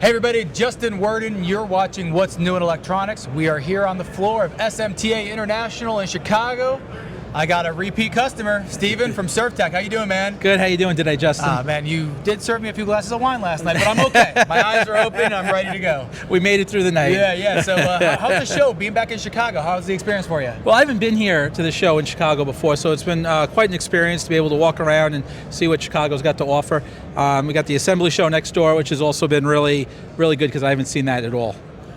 Hey everybody, Justin Worden. You're watching What's New in Electronics. We are here on the floor of SMTA International in Chicago. I got a repeat customer, Stephen from SurfTech. How you doing, man? Good. How you doing today, Justin? Man, you did serve me a few glasses of wine last night, but I'm okay. My eyes are open. I'm ready to go. We made it through the night. Yeah. So how's the show being back in Chicago? How's the experience for you? Well, I haven't been here to the show in Chicago before, so it's been quite an experience to be able to walk around and see what Chicago's got to offer. We got the assembly show next door, which has also been really good because I haven't seen that at all.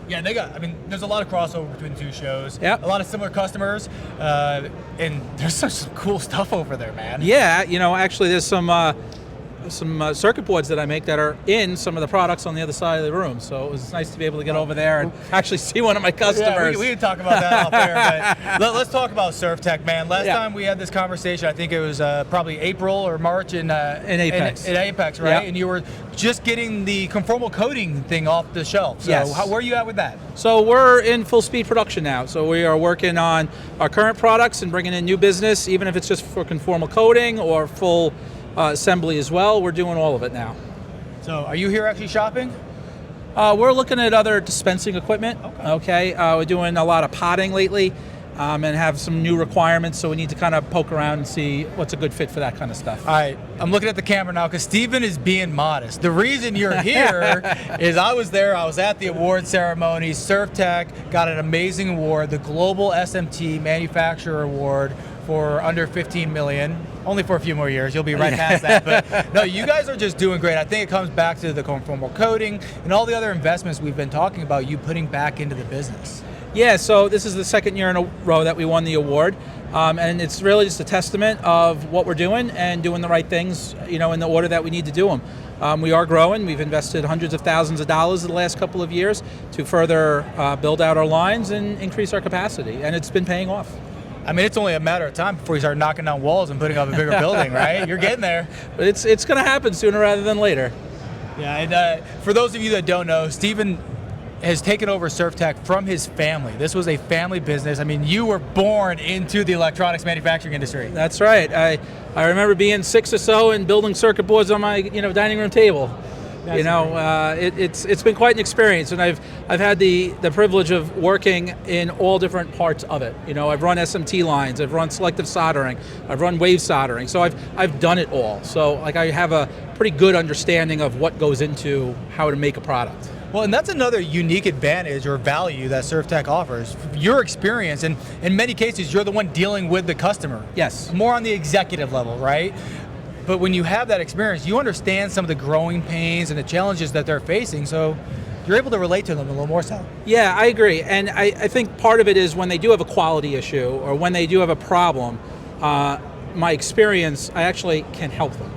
Yeah, there's a lot of crossover between the two shows. Yep. A lot of similar customers, and there's some cool stuff over there, man. Yeah, actually there's some circuit boards that I make that are in some of the products on the other side of the room. So it was nice to be able to get over there and actually see one of my customers. Yeah, we can talk about that off there, but let's talk about SurfTech, man. Last time we had this conversation, I think it was probably April or March in Apex. In Apex, right? Yep. And you were just getting the conformal coating thing off the shelf. So yes. Where are you at with that? So we're in full speed production now. So we are working on our current products and bringing in new business, even if it's just for conformal coating or full assembly as well. We're doing all of it now. So are you here actually shopping? We're looking at other dispensing equipment. Okay. We're doing a lot of potting lately and have some new requirements, so we need to kind of poke around and see what's a good fit for that kind of stuff. All right, I'm looking at the camera now because Stephen is being modest. The reason you're here is I was at the award ceremony. SurfTech got an amazing award, the Global SMT Manufacturer Award for under 15 million. Only for a few more years, you'll be right past that. But no, you guys are just doing great. I think it comes back to the conformal coating and all the other investments we've been talking about you putting back into the business. Yeah, so this is the second year in a row that we won the award. And it's really just a testament of what we're doing and doing the right things, in the order that we need to do them. We are growing. We've invested hundreds of thousands of dollars in the last couple of years to further build out our lines and increase our capacity, and it's been paying off. I mean, it's only a matter of time before you start knocking down walls and putting up a bigger building, right? You're getting there. But it's going to happen sooner rather than later. Yeah, and for those of you that don't know, Stephen has taken over SurfTech from his family. This was a family business. I mean, you were born into the electronics manufacturing industry. That's right. I remember being 6 or so and building circuit boards on my dining room table. It's been quite an experience, and I've had the privilege of working in all different parts of it. I've run SMT lines, I've run selective soldering, I've run wave soldering. So I've done it all. So I have a pretty good understanding of what goes into how to make a product. Well, and that's another unique advantage or value that SurfTech offers. Your experience, and in many cases, you're the one dealing with the customer. Yes. More on the executive level, right? But when you have that experience, you understand some of the growing pains and the challenges that they're facing, so you're able to relate to them a little more so. Yeah, I agree. And I think part of it is when they do have a quality issue or when they do have a problem, my experience, I actually can help them.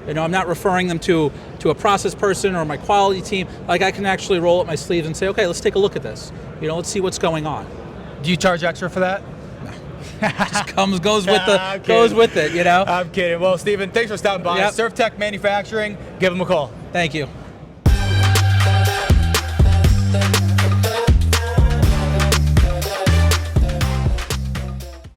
I'm not referring them to a process person or my quality team. Like, I can actually roll up my sleeves and say, okay, let's take a look at this. Let's see what's going on. Do you charge extra for that? Just goes with it. I'm kidding. Well, Stephen, thanks for stopping by. Yep. SurfTech Manufacturing, give them a call. Thank you.